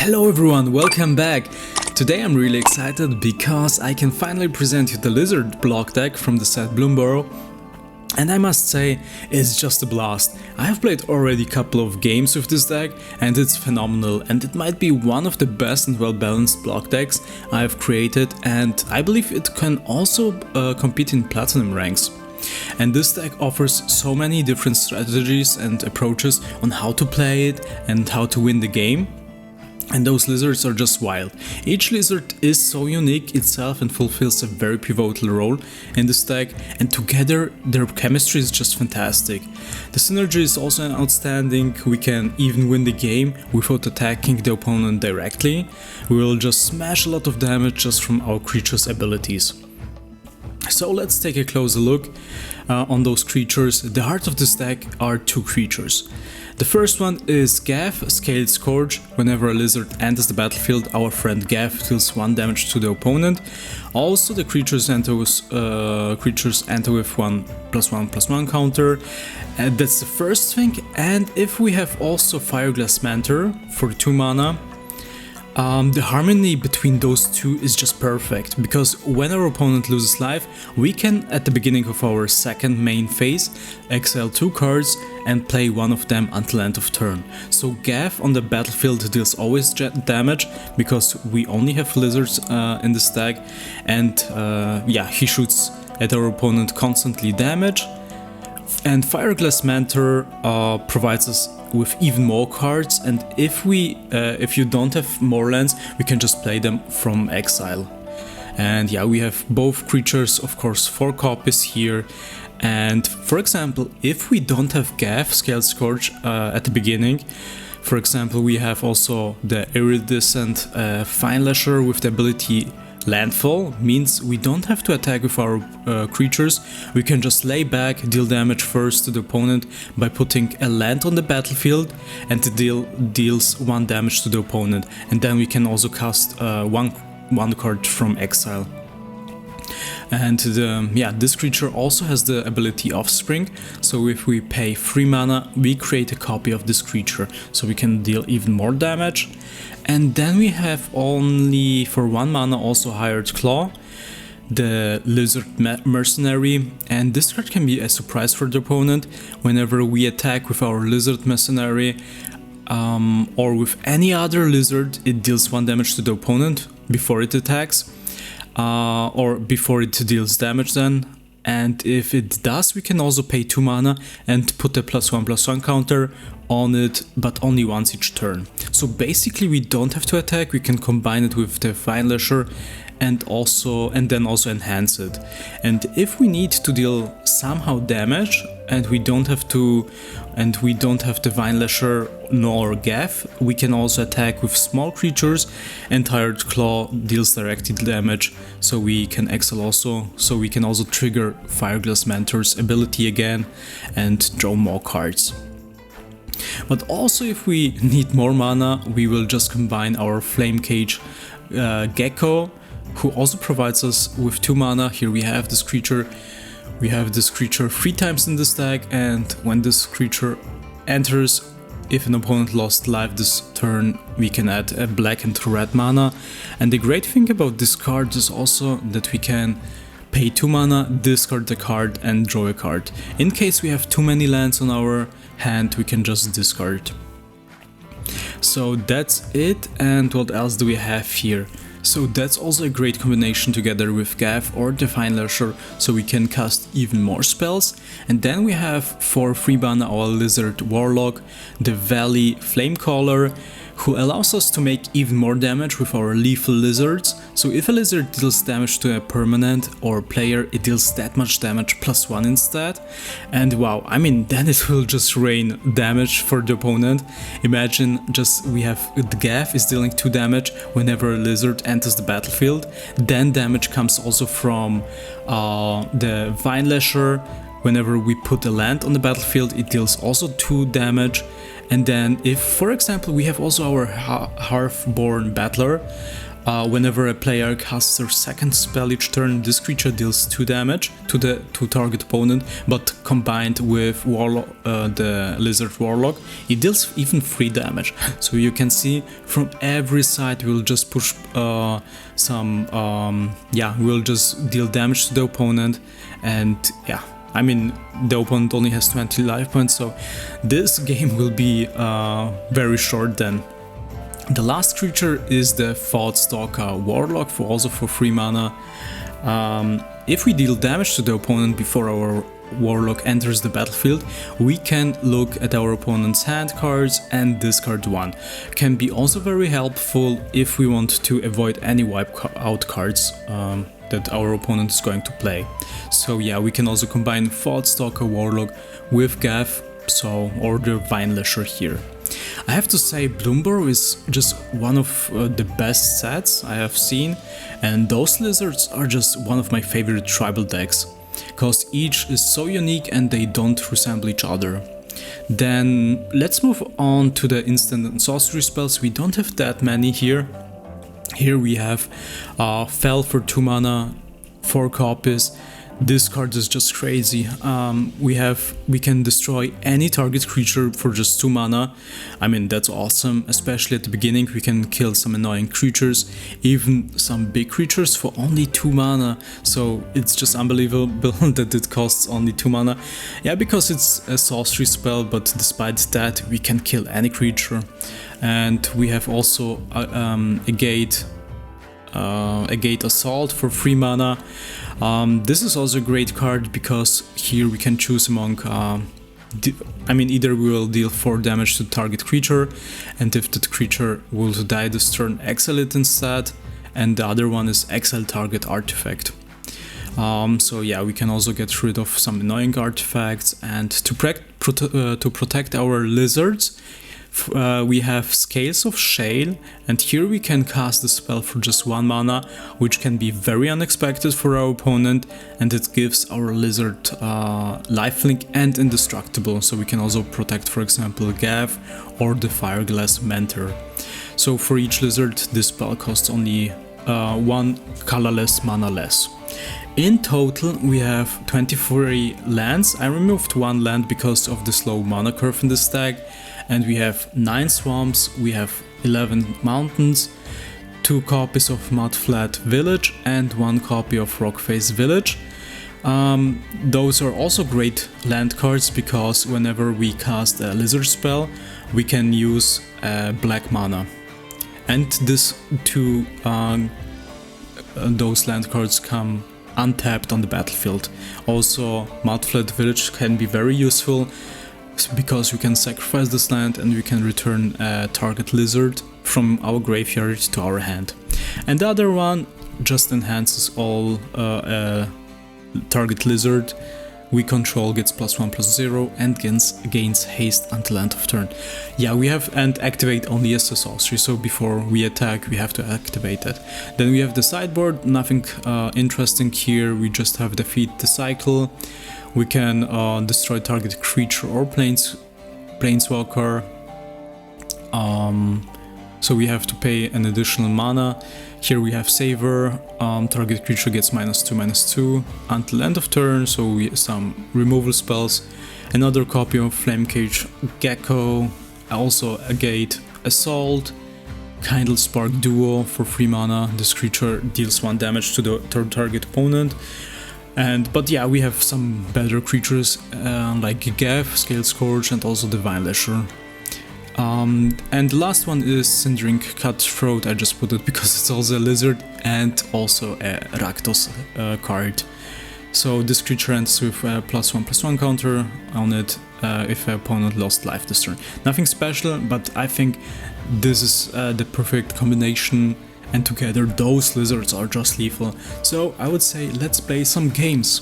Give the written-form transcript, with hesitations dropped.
Hello everyone, welcome back! Today I'm really excited because I can finally present you the Lizard block deck from the set Bloomborrow. And I must say, it's just a blast. I have played already a couple of games with this deck and it's phenomenal, and it might be one of the best and well-balanced block decks I have created, and I believe it can also compete in platinum ranks. And this deck offers so many different strategies and approaches on how to play it and how to win the game. And those lizards are just wild. Each lizard is so unique itself and fulfills a very pivotal role in this deck, and together their chemistry is just fantastic. The synergy is also outstanding. We can even win the game without attacking the opponent directly. We will just smash a lot of damage just from our creatures' abilities. So let's take a closer look on those creatures. The heart of this deck are two creatures. The first one is Gav, Scaled Scorch. Whenever a lizard enters the battlefield, our friend Gav deals 1 damage to the opponent. Also, the creatures enter with 1/1/1/1 counter. And that's the first thing. And if we have also Fireglass Mentor for 2 mana, the harmony between those two is just perfect, because when our opponent loses life, we can, at the beginning of our second main phase, exile 2 cards and play one of them until end of turn. So Gav on the battlefield deals always damage, because we only have lizards in this deck, and yeah, he shoots at our opponent constantly damage. And Fireglass Mentor provides us with even more cards, and if you don't have more lands, we can just play them from exile. And yeah, we have both creatures, of course, 4 copies here. And for example, if we don't have Gav, Scaled Scorch at the beginning, for example, we have also the Iridescent Vinelasher with the ability Landfall, means we don't have to attack with our creatures. We can just lay back, deal damage first to the opponent by putting a land on the battlefield, and the deals 1 damage to the opponent. And then we can also cast one card from exile. And this creature also has the ability Offspring, so if we pay 3 mana, we create a copy of this creature, so we can deal even more damage. And then we have only for 1 mana also Hired Claw, the Lizard Mercenary, and this card can be a surprise for the opponent. Whenever we attack with our Lizard Mercenary or with any other lizard, it deals 1 damage to the opponent before it attacks. Or before it deals damage then, and if it does, we can also pay 2 mana and put a +1/+1 counter on it, but only once each turn. So basically we don't have to attack, we can combine it with the Vinelasher and then also enhance it. And if we need to deal somehow damage and we don't have the Vinelasher nor Gav, we can also attack with small creatures, and Hired Claw deals directed damage, so we can exile also, so we can also trigger Fireglass Mentor's ability again and draw more cards. But also, if we need more mana, we will just combine our Flamecache Gecko, who also provides us with 2 mana. Here we have this creature. We have this creature 3 times in this deck, and when this creature enters, if an opponent lost life this turn, we can add a black and red mana. And the great thing about this card is also that we can pay 2 mana, discard the card and draw a card. In case we have too many lands on our hand, we can just discard. So that's it. And what else do we have here? So that's also a great combination together with Gav or the Vinelasher, so we can cast even more spells. And then we have for 3 mana our Lizard Warlock, the Valley Flamecaller, who allows us to make even more damage with our lethal lizards. So if a lizard deals damage to a permanent or player, it deals that much damage +1 instead. And wow, I mean, then it will just rain damage for the opponent. Imagine just we have the Gav is dealing 2 damage whenever a lizard enters the battlefield. Then damage comes also from the Vinelasher. Whenever we put a land on the battlefield, it deals also 2 damage. And then if, for example, we have also our Half-Born Battler, Whenever a player casts their second spell each turn, this creature deals 2 damage to target opponent, but combined with Warlock, the Lizard Warlock, it deals even 3 damage. So you can see from every side we'll just push we'll just deal damage to the opponent, and yeah, I mean, the opponent only has 20 life points, so this game will be very short then. The last creature is the Thoughtstalker Warlock, also for 3 mana. If we deal damage to the opponent before our Warlock enters the battlefield, we can look at our opponent's hand cards and discard 1. Can be also very helpful if we want to avoid any wipe out cards that our opponent is going to play. So yeah, we can also combine Thoughtstalker Warlock with Gav, or the Vinelasher here. I have to say, Bloomborrow is just one of the best sets I have seen, and those lizards are just one of my favorite tribal decks, because each is so unique and they don't resemble each other. Then let's move on to the instant and sorcery spells. We don't have that many here. Here we have Fell for 2 mana, 4 copies. This card is just crazy. We can destroy any target creature for just 2 mana. I mean, that's awesome, especially at the beginning. We can kill some annoying creatures, even some big creatures for only 2 mana. So it's just unbelievable that it costs only 2 mana. Yeah, because it's a sorcery spell, but despite that, we can kill any creature. And we have also a gate assault for 3 mana. This is also a great card because here we can choose among either we will deal 4 damage to the target creature, and if that creature will die this turn, exile it instead, and the other one is exile target artifact. So yeah, we can also get rid of some annoying artifacts, and to protect our lizards, we have Scales of Shale, and here we can cast the spell for just 1 mana, which can be very unexpected for our opponent, and it gives our lizard lifelink and indestructible, so we can also protect, for example, Gav or the Fireglass Mentor. So for each lizard, this spell costs only 1 colorless mana less. In total, we have 23 lands. I removed 1 land because of the slow mana curve in this deck. And we have 9 swamps, we have 11 mountains, 2 copies of Mudflat Village and 1 copy of Rockface Village. Those are also great land cards because whenever we cast a lizard spell, we can use black mana. And those land cards come untapped on the battlefield. Also, Mudflat Village can be very useful because we can sacrifice this land and we can return a target lizard from our graveyard to our hand. And the other one just enhances all target lizard we control gets +1/+0 and gains haste until end of turn. Yeah, we have and activate only as a sorcery, so before we attack we have to activate it. Then we have the sideboard, nothing interesting here, we just have defeat the cycle. We can destroy target creature or planeswalker. So we have to pay an additional mana. Here we have Savor, target creature gets -2/2 until end of turn, so we have some removal spells. Another copy of Flamecache Gecko, also a gate assault, Kindle Spark Duo for 3 mana. This creature deals 1 damage to the third target opponent. But yeah, we have some better creatures like Gav, Scale Scorch, and also the Vinelasher. And the last one is Cindering Cutthroat. I just put it because it's also a lizard and also a Rakdos card. So this creature ends with a +1/+1 counter on it if the opponent lost life this turn. Nothing special, but I think this is the perfect combination, and together those lizards are just lethal. So I would say let's play some games.